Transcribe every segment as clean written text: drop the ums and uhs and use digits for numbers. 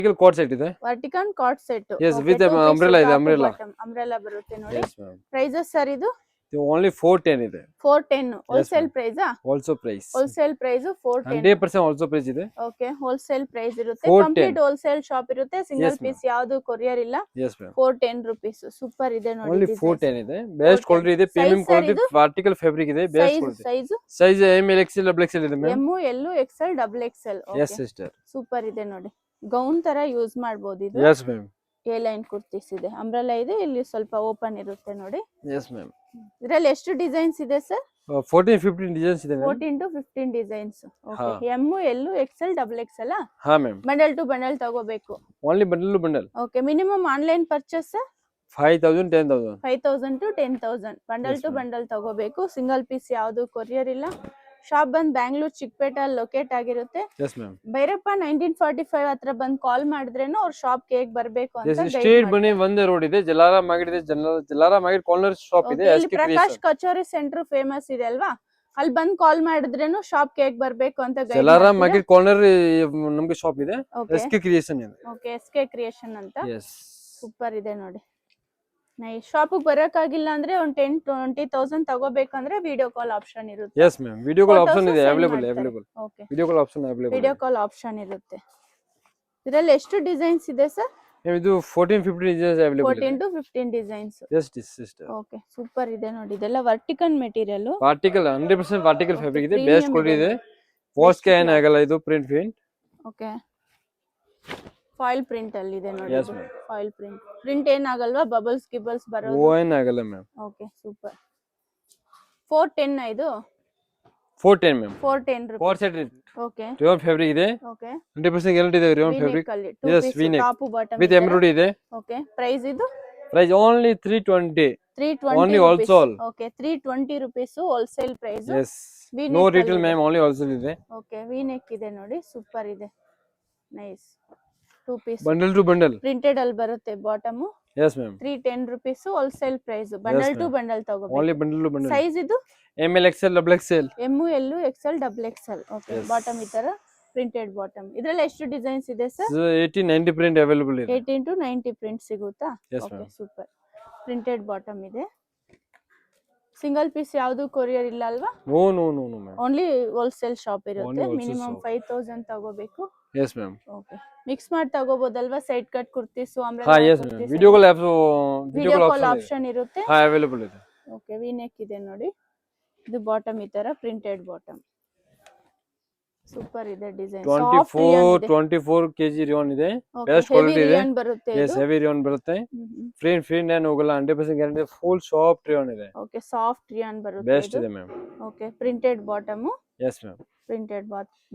vertical cord set ಇದೆ. Vertical cord set. Yes, with umbrella ಇದೆ, umbrella. Umbrella ಬರುತ್ತೆ ನೋಡಿ. Yes ma'am. ಪ್ರೈಸಸ್ ಸರ್ ಇದು Only 410 ಇದೆ. 410 wholesale price Also price. Wholesale price 410. 100% also price ಇದೆ. Okay wholesale price ಇರುತ್ತೆ. 410. Complete wholesale shop ಇರುತ್ತೆ. Single Yes, piece ಯಾವುದು ಕೊರಿಯರ್ ಇಲ್ಲ. Yes ma'am. 410 rupees. ಸೂಪರ್ ಇದೆ ನೋಡಿ. Only 410 ಇದೆ. ಬೆಸ್ಟ್ ಕ್ವಾಲಿಟಿ ಇದೆ. ಪ್ರೀಮಿಯಂ ಕ್ವಾಲಿಟಿ ವರ್ಟಿಕಲ್ ಫ್ಯಾಬ್ರಿಕ್ ಇದೆ. Best quality. Size M L XL double XL ಇದೆ ma'am. M L XL double XL. Yes sister. Super ಇದೆ ನೋಡಿ. ಗೌನ್ ತರ ಯೂಸ್ ಮಾಡಬಹುದು ಇದು. Yes ma'am. A line kurtis ಇದೆ. ಅಂಬ್ರೆಲಾ ಇದೆ. ಇಲ್ಲಿ ಸ್ವಲ್ಪ ಓಪನ್ ಇರುತ್ತೆ ನೋಡಿ. Yes ma'am. ಇದರಲ್ಲಿ ಎಷ್ಟು ಡಿಸೈನ್ಸ್ ಇದೆ ಸರ್? 14-15 ಡಿಸೈನ್ಸ್ ಇದೆ ma'am. 14 to 15 designs. Okay. M L XL double XL ಹಾ ಮ್ಯಾಮ್. ಬಂಡಲ್ ಟು ಬಂಡಲ್ ತಗೋಬೇಕು. Only bundle to bundle. Okay. Minimum online purchase 5000 10000. 5000 to 10000 bundle to bundle ತಗೋಬೇಕು. ಸಿಂಗಲ್ ಪೀಸ್ ಯಾವುದು courier ಇಲ್ಲ. ಶಾಪ್ ಬಂದ್ Bangalore Chickpet locate ಆಗಿರುತ್ತೆ. Yes ma'am. Bhairappa 1945 ಹತ್ರ ಬಂದ್ ಕಾಲ್ ಮಾಡಿದ್ರೇನು ಅವ್ರ ಶಾಪ್ ಹೇಗ್ ಬರ್ಬೇಕು ಅಂತ Yes, ಸ್ಟ್ರೇಟ್ ಬನ್ನಿ ಒಂದೇ ರೋಡ್ ಇದೆ. ಜಲಾರಾಮ್ ಮಾರ್ಕೆಟ್ ಇದೆ. ಜಲಾರಾಮ್ ಮಾರ್ಕೆಟ್ ಕಾರ್ನರ್ ಶಾಪ್ ಇದೆ. ಇಲ್ಲಿ ಪ್ರಕಾಶ್ ಕಚೋರಿ ಸೆಂಟರ್ ಫೇಮಸ್ ಇದೆ ಅಲ್ವಾ, ಅಲ್ಲಿ ಬಂದ್ ಕಾಲ್ ಮಾಡಿದ್ರೇನು ಶಾಪ್ ಹೇಗ್ ಬರ್ಬೇಕು ಅಂತ ಗೈಡ್ ಜಲಾರಾಮ್ ಮಾರ್ಕೆಟ್ ಕಾರ್ನರ್ ನಮಗೆ ಶಾಪ್ ಇದೆ. SK ಕ್ರಿಯೇಷನ್ ಇದೆ. ಓಕೆ. SK ಕ್ರಿಯೇಷನ್ ಅಂತ. Yes. ಸೂಪರ್ ಇದೆ ನೋಡಿ. ನೈಸ್. ಶಾಪ್ ಬರಕ್ಕಾಗಿಲ್ಲ ಅಂದ್ರೆ ಒಂದು 10-20,000 ತಗೋಬೇಕಂದ್ರೆ ವಿಡಿಯೋ ಕಾಲ್ ಆಪ್ಷನ್ ಇರುತ್ತೆ. Yes ma'am. Video call option ಇದೆ. Available. Okay. Video call option available. Video call option ಇರುತ್ತೆ. ಇದರಲ್ಲಿ ಎಷ್ಟು ಡಿಸೈನ್ಸ್ ಇದೆ ಸರ್? ಇದು 14-15 designs available. 14 to 15 designs. Yes sister. Okay. Super ಇದೆ ನೋಡಿ. ಇದೆಲ್ಲ vertical material. Vertical 100% vertical fabric ಇದೆ. ಬೆಸ್ಟ್ ಕ್ವಾಲಿಟಿ ಇದೆ. ವಾಶ್ ಗೆ ಏನಾಗಲ್ಲ ಇದು. ಪ್ರಿಂಟ್. ಓಕೆ. ಫಾಯಿಲ್ ಪ್ರಿಂಟ್ ಅಲ್ಲಿ ಇದೆ ನೋಡಿ. Yes ma'am. ಫಾಯಿಲ್ ಪ್ರಿಂಟ್ ಏನಾಗಲ್ವಾ? ಬಬಲ್ಸ್ ಗಿಬಲ್ಸ್ ಬರೋದು. ಏನಾಗಲ್ಲ ಮ್ಯಾಮ್. ಓಕೆ. ಸೂಪರ್. 410 ಇದು 410 ma'am. 410 rupees. Core set okay. Rayon fabric ಇದೆ. ಓಕೆ. 100% ಗ್ಯಾರಂಟಿ ಇದೆ rayon fabric. Yes, V-neck top bottom with embroidery ಇದೆ. ಓಕೆ. ಪ್ರೈಸ್ ಇದು price only 320. 320 Only rupees. wholesale. Okay. 320 rupees wholesale price. Yes. No retail ma'am. only wholesale ಇದೆ. Okay. V-neck ಇದೆ ನೋಡಿ. Super ಇದೆ. Nice. 2 piece bundle to bundle printed ಅಲ್ಲಿ ಬರುತ್ತೆ bottom. Yes ma'am. 310 rupees wholesale price. Bundle to bundle ತಗೋಬೇಕು. Only bundle to bundle. Size ಇದು M L XL double XL. M L XL double XL. Okay. Bottom ಈ ತರ printed bottom. ಇದರಲ್ಲಿ ಎಷ್ಟು designs ಇದೆ sir? 80-90 print available ಇದೆ. 18 to 90 print ಸಿಗುತ್ತಾ? Yes okay. ma'am. Super. Printed bottom ಇದೆ. Single piece ಯಾವುದು ಕೊರಿಯರ್ ಇಲ್ಲ ಅಲ್ವಾ? No ma'am. Only wholesale shop ಇರುತ್ತೆ. Only wholesale minimum shop. 5000 ತಗೋಬೇಕು. Yes ma'am. ಓಕೆ. ಮಿಕ್ಸ್ ಮಾಡಿ ತಗೋಬಹುದಲ್ವಾ? ಸೈಡ್ ಕಟ್ ಕುರ್ತೀಸ್ ಹಾ. ಆಮೇಲೆ Yes ma'am. ವಿಡಿಯೋ ಕಾಲ್ ವಿಡಿಯೋ ಕಾಲ್ ಆಪ್ಷನ್ ಇರುತ್ತೆ. ಹಾ ಅವೈಲೇಬಲ್ ಇದೆ. ಓಕೆ. V-neck ಇದೆ ನೋಡಿ. ಇದು ಬಾಟಮ್ ಈ ತರ ಪ್ರಿಂಟೆಡ್ ಬಾಟಮ್. ಸೂಪರ್ ಇದೆ ಡಿಸೈನ್. 24 kg ರಿಯಾನ್ ಇದೆ. ಬೆಸ್ಟ್ ಕ್ವಾಲಿಟಿ ಇದೆ. ಬರುತ್ತೆ. Yes, heavy ರಿಯಾನ್ ಬರುತ್ತೆ. ಪ್ರಿಂಟ್ ಏನು ಹೋಗಲ್ಲ. 100% ಗ್ಯಾರಂಟಿ. ಫುಲ್ ಸಾಫ್ಟ್ ರಿಯಾನ್ ಇದೆ. ಓಕೆ. ಸಾಫ್ಟ್ ರಿಯಾನ್ ಬರುತ್ತೆ. ಬೆಸ್ಟ್ ಇದೆ ma'am. Okay. Printed bottom. Yes ma'am. Printed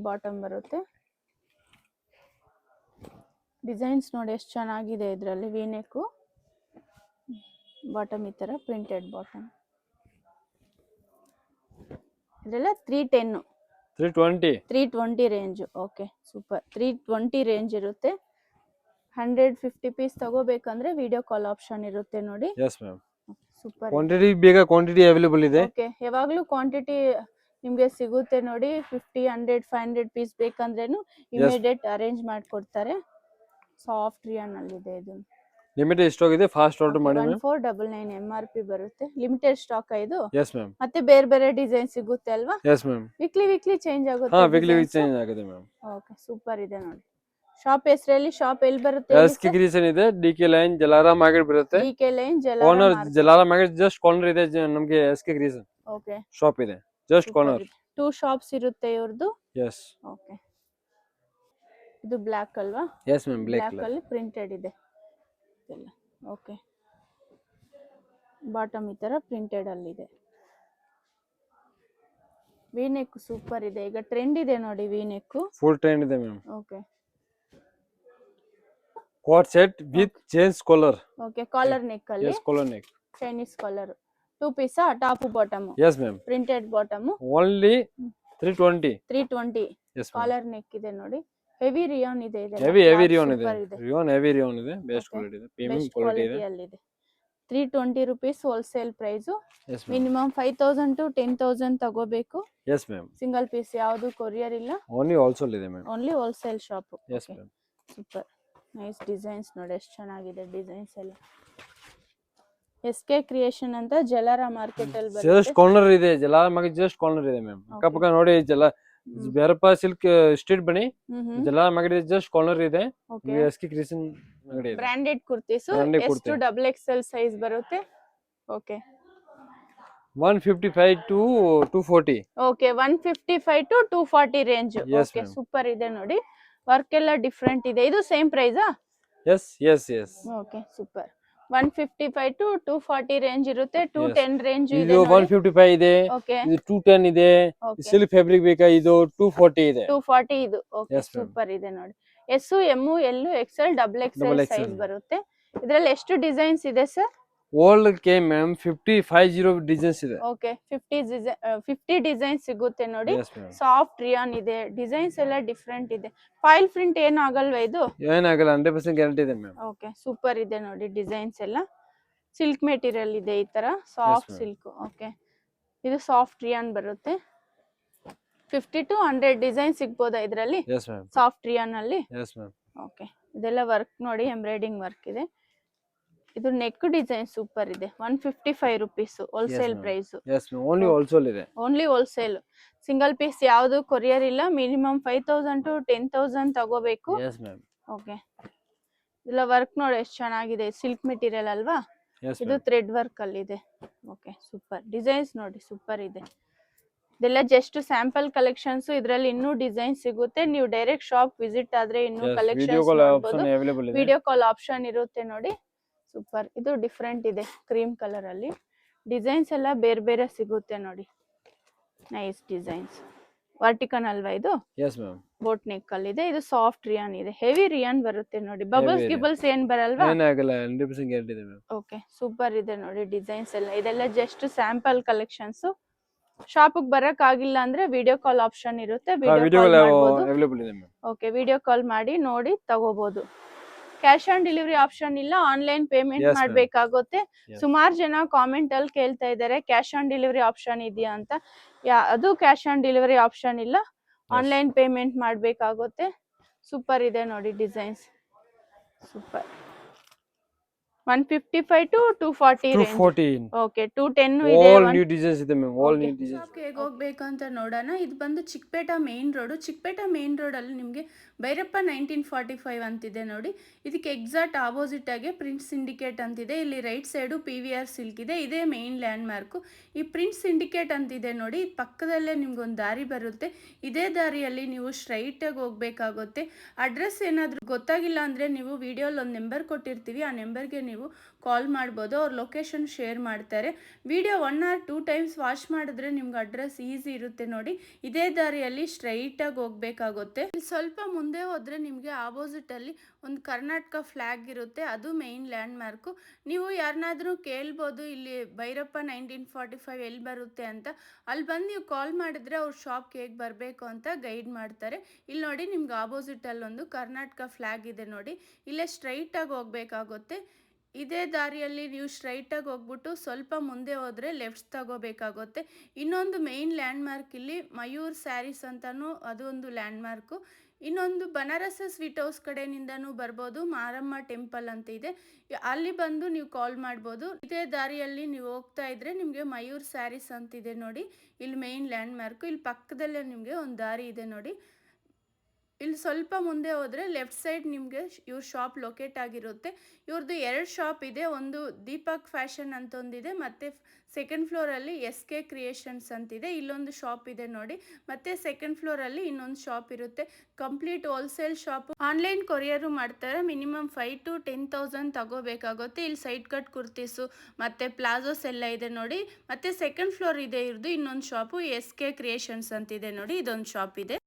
bottom ಬರುತ್ತೆ. ಡಿಸೈನ್ಸ್ ನೋಡಿ ಎಷ್ಟು ಚೆನ್ನಾಗಿದೆ ಇದರಲ್ಲಿ. V-neck ಬಾಟಮ್ ಈ ತರ ಪ್ರಿಂಟೆಡ್ ಬಾಟಮ್. ಇದೆಲ್ಲ 320 ರೇಂಜ್. ಓಕೆ. ಸೂಪರ್. 320 ರೇಂಜ್ ಇರುತ್ತೆ. 150 ಪೀಸ್ ತಗೋಬೇಕಂದ್ರೆ ವಿಡಿಯೋ ಕಾಲ್ ಆಪ್ಷನ್ ಇರುತ್ತೆ ನೋಡಿ. Yes ma'am. ಸೂಪರ್. ಕ್ವಾಂಟಿಟಿ ಬೇಗ ಕ್ವಾಂಟಿಟಿ ಅವೈಲೇಬಲ್ ಇದೆ. ಓಕೆ. ಯಾವಾಗಲೂ ಕ್ವಾಂಟಿಟಿ ನಿಮಗೆ ಸಿಗುತ್ತೆ ನೋಡಿ. 50, 100, 500 ಪೀಸ್ ಬೇಕಂದ್ರೇನು ಇಮಿಡಿಯೇಟ್ ಅರೇಂಜ್ ಮಾಡ್ಕೊಡ್ತಾರೆ. ಸಾಫ್ಟ್ ರಿಯಾನ್ ಅಲ್ಲಿ ಇದೆ. ಇದು ಲಿಮಿಟೆಡ್ ಸ್ಟಾಕ್ ಇದೆ. ಫಾಸ್ಟ್ ಆರ್ಡರ್ ಮಾಡಿ ಮ್ಯಾಮ್. 1499 MRP ಬರುತ್ತೆ. ಲಿಮಿಟೆಡ್ ಸ್ಟಾಕ್ ಇದು. Yes ma'am. ಮತ್ತೆ ಬೇರೆ ಡಿಸೈನ್ ಸಿಗುತ್ತೆ ಅಲ್ವಾ? Yes ma'am. ವೀಕ್ಲಿ ಚೇಂಜ್ ಆಗುತ್ತೆ. ಹಾ ವೀಕ್ಲಿ ಚೇಂಜ್ ಆಗುತ್ತೆ ಮ್ಯಾಮ್. ಓಕೆ. ಸೂಪರ್ ಇದೆ ನೋಡಿ. ಶಾಪ್ ಹೆಸರಲ್ಲಿ ಶಾಪ್ ಎಲ್ಲಿ ಬರುತ್ತೆ? SK ಕ್ರಿಯೇಷನ್ ಇದೆ. DK ಲೈನ್ ಜಲಾರಾಮ್ ಮಾರ್ಕೆಟ್ ಬರುತ್ತೆ. DK line corner Jalaram market just corner ಇದೆ. ನಮಗೆ SK ಕ್ರಿಯೇಷನ್ ಓಕೆ ಶಾಪ್ ಇದೆ. Just corner. 2 ಶಾಪ್ಸ್ ಇರುತ್ತೆ ಇವ್ರದ್ದು. Yes. ಓಕೆ. ಇದು ಬ್ಲಾಕ್ ಅಲ್ವಾ? Yes ma'am. ಬ್ಲಾಕ್ ಅಲ್ಲಿ ಪ್ರಿಂಟೆಡ್ ಇದೆ ಎಲ್ಲ. ಓಕೆ. ಬಾಟಮ್ ಈ ತರ ಪ್ರಿಂಟೆಡ್ ಅಲ್ಲಿ ಇದೆ. V-neck ಸೂಪರ್ ಇದೆ. ಈಗ ಟ್ರೆಂಡ್ ಇದೆ ನೋಡಿ V-neck. ಫುಲ್ ಟ್ರೆಂಡ್ ಇದೆ ma'am. Okay. Coord set with Chinese collar. Okay. Collar neck ಅಲ್ಲಿ. Yes, collar neck. Chinese collar. 2 piece top bottom. Yes ma'am. Printed bottom. Only 320. 320. Yes ma'am. Collar neck ಇದೆ ನೋಡಿ. Heavy rayon ಇದೆ. Heavy rayon ಇದೆ. Heavy rayon ಇದೆ. Best quality ಇದೆ. Premium quality ಇದೆ. 320 rupees wholesale price. Yes ma'am. Minimum 5000 to 10000 ತಗೋಬೇಕು. Yes ma'am. Single piece ಯಾವುದು courier ಇಲ್ಲ. Only wholesale ಇದೆ ma'am. Only wholesale shop. Yes ma'am. Super. Nice designs ನೋಡಿ ಎಷ್ಟು ಚೆನ್ನಾಗಿದೆ ಡಿಸೈನ್ಸ್ ಎಲ್ಲ. ಎಸ್ ಕೆ ಕ್ರಿಯೇಷನ್ ಅಂತ ಜಲಾರ ಮಾರ್ಕೆಟ್ ಅಲ್ಲಿ ಜಸ್ಟ್ ಬರುತ್ತೆ. ಕಾರ್ನರ್ ಇದೆ, ಜಲಾಮಗ ಜಸ್ಟ್ ಕಾರ್ನರ್ ಇದೆ ಮ್ಯಾಮ್. ಅಕ್ಕಪಕ್ಕ ನೋಡಿ ಬೇರಪ್ಪ ಸಿಲ್ಕ್ ಸ್ಟ್ರೀಟ್ ಬನ್ನಿ, ಜಲಾಮಗ ಜಸ್ಟ್ ಕಾರ್ನರ್ ಇದೆ. ಎಸ್ ಕೆ ಕ್ರಿಯೇಷನ್ ಅಂಗಡಿ ಇದೆ. ಬ್ರಾಂಡೆಡ್ ಕುರ್ತೀಸ್ ಎಷ್ಟು ಡಬಲ್ ಎಕ್ಸೆಲ್ ಸೈಜ್ ಬರುತ್ತೆ. Okay 155 to 240. Okay 155 to 240 range. Yes, okay ma'am. Super ಇದೆ ನೋಡಿ, ವರ್ಕ್ ಎಲ್ಲ ಡಿಫ್ರೆಂಟ್ ಇದೆ. ಇದು ಸೇಮ್ ಪ್ರೈಸಾ? Yes. Okay super. 155 to 240 range ಇರುತ್ತೆ. 210 ರೇಂಜ್ ಇದೆ. ಇದು 155 ಇದೆ, ಓಕೆ ಇದು 210 ಇದೆ. ಸಿಲ್ಕ್ ಫ್ಯಾಬ್ರಿಕ್ ಬೇಕಾ, ಇದು 240 ಇದೆ. 240 ಇದು. Okay Yes, ma'am. ಸೂಪರ್ ಇದೆ ನೋಡಿ. S, M, L, XL, double XL size ಬರುತ್ತೆ. ಇದರಲ್ಲಿ ಎಷ್ಟು ಡಿಸೈನ್ಸ್ ಇದೆ ಸರ್? ಓಲ್ಡ್ ಕೆ ಮ್ಯಾಮ್ 50 ಡಿಸೈನ್ಸ್ ಇದೆ. ಓಕೆ 50 ಡಿಸೈನ್ಸ್ ಸಿಗುತ್ತೆ ನೋಡಿ. Yes, ma'am. ಸಾಫ್ಟ್ ರಿಯಾನ್ ಇದೆ, ಡಿಸೈನ್ಸ್ ಎಲ್ಲ ಡಿಫ್ರೆಂಟ್ ಇದೆ. ಫೈಲ್ ಪ್ರಿಂಟ್ ಏನು ಆಗಲ್ವಾ ಇದು? ಏನಾಗಲ್ಲ, 100% ಗ್ಯಾರಂಟಿ ಇದೆ ಮ್ಯಾಮ್. ಓಕೆ ಸೂಪರ್ ಇದೆ ನೋಡಿ ಡಿಸೈನ್ಸ್ ಎಲ್ಲ. ಸಿಲ್ಕ್ ಮೆಟೀರಿಯಲ್ ಇದೆ, ಈ ತರ ಸಾಫ್ಟ್ ma'am. ಸಿಲ್ಕ್. ಓಕೆ ಇದು ಸಾಫ್ಟ್ ರಿಯಾನ್ ಬರುತ್ತೆ. 50 to 100 ಡಿಸೈನ್ ಸಿಗ್ಬೋದಾ ಇದರಲ್ಲಿ? Yes, ma'am. ಸಾಫ್ಟ್ ರಿಯಾನ್ ಅಲ್ಲಿ. Yes, ma'am. ಓಕೆ ಇದೆಲ್ಲ ವರ್ಕ್ ನೋಡಿ, ಎಂಬ್ರಾಯ್ಡಿಂಗ್ ವರ್ಕ್ ಇದೆ. ಇದು ನೆಕ್ ಡಿಸೈನ್ ಸೂಪರ್ ಇದೆ. 155 rupees wholesale ma'am. Price. Yes, ma'am. Only wholesale ಇದೆ. Only wholesale. ಸಿಂಗಲ್ ಪೀಸ್ ಯಾವುದು ಕೊರಿಯರ್ ಇಲ್ಲ. ಮಿನಿಮಮ್ 5000 to 10000 ತಗೋಬೇಕು. Yes, ma'am. ಓಕೆ ಇದೆಲ್ಲ ವರ್ಕ್ ನೋಡಿ ಎಷ್ಟು ಚೆನ್ನಾಗಿದೆ. ಸಿಲ್ಕ್ ಮೆಟೀರಿಯಲ್ ಅಲ್ವಾ? Yes, ಇದು ma'am. ಥ್ರೆಡ್ ವರ್ಕ್ ಅಲ್ಲಿ ಇದೆ. ಓಕೆ ಸೂಪರ್ ಡಿಸೈನ್ಸ್ ನೋಡಿ, ಸೂಪರ್ ಇದೆ. ಇದೆಲ್ಲ ಜಸ್ಟ್ ಸ್ಯಾಂಪಲ್ ಕಲೆಕ್ಷನ್ಸ್. ಇದರಲ್ಲಿ ಇನ್ನೂ ಡಿಸೈನ್ ಸಿಗುತ್ತೆ. ನೀವು ಡೈರೆಕ್ಟ್ ಶಾಪ್ ವಿಸಿಟ್ ಆದ್ರೆ ಇನ್ನೂ Yes, video ಕಲೆಕ್ಷನ್ಸ್ call ನೋಡಬಹುದು. option available ಇದೆ. ವಿಡಿಯೋ ಕಾಲ್ ಆಪ್ಷನ್ ಇರುತ್ತೆ ನೋಡಿ. ಸೂಪರ್. ಇದು ಡಿಫ್ರೆಂಟ್ ಇದೆ, ಕ್ರೀಮ್ ಕಲರ್ ಅಲ್ಲಿ. ಡಿಸೈನ್ಸ್ ಎಲ್ಲ ಬೇರೆ ಬೇರೆ ಸಿಗುತ್ತೆ ನೋಡಿ. Nice designs. ವರ್ಟಿಕನ್ ಅಲ್ವಾ ಇದು? Yes, ma'am. ಬೋಟ್ ನೆಕ್ ಅಲ್ಲಿ ಇದೆ. ಇದು ಸಾಫ್ಟ್ ರಿಯಾನ್ ಇದೆ, ಹೆವಿ ರಿಯಾನ್ ಬರುತ್ತೆ ನೋಡಿ. ಬಬಲ್ಸ್ ಇದೆ. ಗಿಬಲ್ಸ್ ಏನ್ ಬರಲ್ವಾ? ಏನಾಗಲ್ಲ, 100% ಗ್ಯಾರಂಟಿ ಇದೆ ಮ್ಯಾಮ್. ಓಕೆ ಸೂಪರ್ ಇದೆ ನೋಡಿ ಡಿಸೈನ್ಸ್ ಎಲ್ಲ. ಇದೆಲ್ಲ ಜಸ್ಟ್ ಸ್ಯಾಂಪಲ್ ಕಲೆಕ್ಷನ್ಸ್. ಶಾಪ್ ಬರಕ್ ಆಗಿಲ್ಲ ಅಂದ್ರೆ ವಿಡಿಯೋ ಕಾಲ್ ಆಪ್ಷನ್ ಇರುತ್ತೆ, ವಿಡಿಯೋ ವಿಡಿಯೋ ಕಾಲ್ ಮಾಡಬಹುದು. ಅವೈಲೇಬಲ್ ಇದೆ ಮ್ಯಾಮ್. ಓಕೆ ವಿಡಿಯೋ ಕಾಲ್ ಮಾಡಿ ನೋಡಿ ತಗೋಬಹುದು. ಕ್ಯಾಶ್ ಆನ್ ಡೆಲಿವರಿ ಆಪ್ಷನ್ ಇಲ್ಲ, ಆನ್ಲೈನ್ ಪೇಮೆಂಟ್ Yes, ma'am. ಮಾಡ್ಬೇಕಾಗುತ್ತೆ. Yes. ಸುಮಾರು ಜನ ಕಾಮೆಂಟ್ ಅಲ್ಲಿ ಕೇಳ್ತಾ ಇದ್ದಾರೆ ಕ್ಯಾಶ್ ಆನ್ ಡೆಲಿವರಿ ಆಪ್ಷನ್ ಇದೆಯಾ ಅಂತ. ಅದು ಕ್ಯಾಶ್ ಆನ್ ಡೆಲಿವರಿ ಆಪ್ಷನ್ ಇಲ್ಲ, ಆನ್ಲೈನ್ ಪೇಮೆಂಟ್ ಮಾಡ್ಬೇಕಾಗುತ್ತೆ. ಸೂಪರ್ ಇದೆ ನೋಡಿ designs, super. 155 to 240 range. 240. Okay 210 ಇದೆ. All new designs ಇದೆ ಮ್ಯಾಮ್. All new designs. ಶಾಪ್ಗೆ ಹೇಗೆ ಹೋಗ್ಬೇಕು ಅಂತ ನೋಡೋಣ. ಇದು ಬಂದು ಚಿಕ್ಕಪೇಟ ಮೇನ್ ರೋಡ್. ಚಿಕ್ಕಪೇಟ ಮೇನ್ ರೋಡ್ ಅಲ್ಲಿ ನಿಮಗೆ ಭೈರಪ್ಪ 1945 ಅಂತಿದೆ ನೋಡಿ. ಇದಕ್ಕೆ ಎಕ್ಸಾಕ್ಟ್ ಆಪೋಸಿಟ್ ಆಗಿ ಪ್ರಿನ್ಸ್ ಸಿಂಡಿಕೇಟ್ ಅಂತಿದೆ. ಇಲ್ಲಿ ರೈಟ್ ಸೈಡು PVR ಸಿಲ್ಕ್ ಇದೆ. ಇದೇ ಮೇನ್ ಲ್ಯಾಂಡ್ ಮಾರ್ಕು. ಈ ಪ್ರಿನ್ಸ್ ಸಿಂಡಿಕೇಟ್ ಅಂತಿದೆ ನೋಡಿ, ಪಕ್ಕದಲ್ಲೇ ನಿಮ್ಗೊಂದು ದಾರಿ ಬರುತ್ತೆ. ಇದೇ ದಾರಿಯಲ್ಲಿ ನೀವು ಸ್ಟ್ರೈಟ್ ಆಗಿ ಹೋಗ್ಬೇಕಾಗುತ್ತೆ. ಅಡ್ರೆಸ್ ಏನಾದರೂ ಗೊತ್ತಾಗಿಲ್ಲ ಅಂದ್ರೆ ನೀವು ವಿಡಿಯೋಲಿ ಒಂದು ನಂಬರ್ ಕೊಟ್ಟಿರ್ತೀವಿ, ಆ ನಂಬರ್ಗೆ ನೀವು ಕಾಲ್ ಮಾಡ್ಬೋದು. ಅವ್ರ ಲೊಕೇಶನ್ ಶೇರ್ ಮಾಡ್ತಾರೆ. ವಿಡಿಯೋ 1 or 2 ಟೈಮ್ಸ್ ವಾಚ್ ಮಾಡಿದ್ರೆ ನಿಮ್ಗೆ ಅಡ್ರೆಸ್ ಈಸಿ ಇರುತ್ತೆ ನೋಡಿ. ಇದೇ ದಾರಿಯಲ್ಲಿ ಸ್ಟ್ರೈಟ್ ಆಗಿ ಹೋಗ್ಬೇಕಾಗುತ್ತೆ. ಸ್ವಲ್ಪ ಮುಂದೆ ಹೋದ್ರೆ ನಿಮಗೆ ಆಪೋಸಿಟ್ ಅಲ್ಲಿ ಒಂದು ಕರ್ನಾಟಕ ಫ್ಲಾಗ್ ಇರುತ್ತೆ, ಅದು ಮೇನ್ ಲ್ಯಾಂಡ್ ಮಾರ್ಕು. ನೀವು ಯಾರನ್ನಾದ್ರೂ ಕೇಳ್ಬೋದು ಇಲ್ಲಿ ಭೈರಪ್ಪ 1945 ಎಲ್ಲಿ ಬರುತ್ತೆ ಅಂತ. ಅಲ್ಲಿ ಬಂದು ನೀವು ಕಾಲ್ ಮಾಡಿದ್ರೆ ಅವ್ರ ಶಾಪ್ಗೆ ಹೇಗೆ ಬರಬೇಕು ಅಂತ ಗೈಡ್ ಮಾಡ್ತಾರೆ. ಇಲ್ಲಿ ನೋಡಿ ನಿಮ್ಗೆ ಆಪೋಸಿಟ್ ಅಲ್ಲಿ ಒಂದು ಕರ್ನಾಟಕ ಫ್ಲಾಗ್ ಇದೆ ನೋಡಿ. ಇಲ್ಲೇ ಸ್ಟ್ರೈಟ್ ಆಗಿ ಹೋಗ್ಬೇಕಾಗುತ್ತೆ. ಇದೇ ದಾರಿಯಲ್ಲಿ ನೀವು ಸ್ಟ್ರೈಟ್ ಆಗಿ ಹೋಗ್ಬಿಟ್ಟು ಸ್ವಲ್ಪ ಮುಂದೆ ಹೋದ್ರೆ ಲೆಫ್ಟ್ ತಗೋಬೇಕಾಗುತ್ತೆ. ಇನ್ನೊಂದು ಮೇನ್ ಲ್ಯಾಂಡ್ ಮಾರ್ಕ್ ಇಲ್ಲಿ ಮಯೂರ್ ಸ್ಯಾರೀಸ್ ಅಂತಾನು ಅದು ಒಂದು ಲ್ಯಾಂಡ್ ಮಾರ್ಕು. ಇನ್ನೊಂದು ಬನಾರಸ ಸ್ವೀಟ್ ಹೌಸ್ ಕಡೆಯಿಂದನೂ ಬರ್ಬೋದು. ಮಾರಮ್ಮ ಟೆಂಪಲ್ ಅಂತ ಇದೆ, ಅಲ್ಲಿ ಬಂದು ನೀವು ಕಾಲ್ ಮಾಡ್ಬೋದು. ಇದೇ ದಾರಿಯಲ್ಲಿ ನೀವು ಹೋಗ್ತಾ ಇದ್ರೆ ನಿಮಗೆ ಮಯೂರ್ ಸ್ಯಾರೀಸ್ ಅಂತಿದೆ ನೋಡಿ. ಇಲ್ಲಿ ಮೇನ್ ಲ್ಯಾಂಡ್ ಮಾರ್ಕು. ಇಲ್ಲಿ ಪಕ್ಕದಲ್ಲೇ ನಿಮಗೆ ಒಂದು ದಾರಿ ಇದೆ ನೋಡಿ. ಇಲ್ಲಿ ಸ್ವಲ್ಪ ಮುಂದೆ ಹೋದರೆ ಲೆಫ್ಟ್ ಸೈಡ್ ನಿಮಗೆ ಇವ್ರ ಶಾಪ್ ಲೊಕೇಟ್ ಆಗಿರುತ್ತೆ. ಇವ್ರದ್ದು 2 ಶಾಪ್ ಇದೆ. ಒಂದು ದೀಪಕ್ ಫ್ಯಾಷನ್ ಅಂತ ಒಂದಿದೆ, ಮತ್ತು ಸೆಕೆಂಡ್ ಫ್ಲೋರಲ್ಲಿ SK ಕ್ರಿಯೇಷನ್ಸ್ ಅಂತಿದೆ. ಇಲ್ಲೊಂದು ಶಾಪ್ ಇದೆ ನೋಡಿ. ಮತ್ತು ಸೆಕೆಂಡ್ ಫ್ಲೋರಲ್ಲಿ ಇನ್ನೊಂದು ಶಾಪ್ ಇರುತ್ತೆ. Complete wholesale shop. Online courier ಮಾಡ್ತಾರೆ. ಮಿನಿಮಮ್ 5 to 10,000 ತಗೋಬೇಕಾಗುತ್ತೆ. ಇಲ್ಲಿ ಸೈಡ್ ಕಟ್ ಕುರ್ತೀಸು ಮತ್ತು ಪ್ಲಾಜೋಸ್ ಎಲ್ಲ ಇದೆ ನೋಡಿ. ಮತ್ತು ಸೆಕೆಂಡ್ ಫ್ಲೋರ್ ಇದೆ ಇವ್ರದ್ದು ಇನ್ನೊಂದು ಶಾಪು SK ಕ್ರಿಯೇಷನ್ಸ್ ಅಂತಿದೆ ನೋಡಿ. ಇದೊಂದು ಶಾಪ್ ಇದೆ.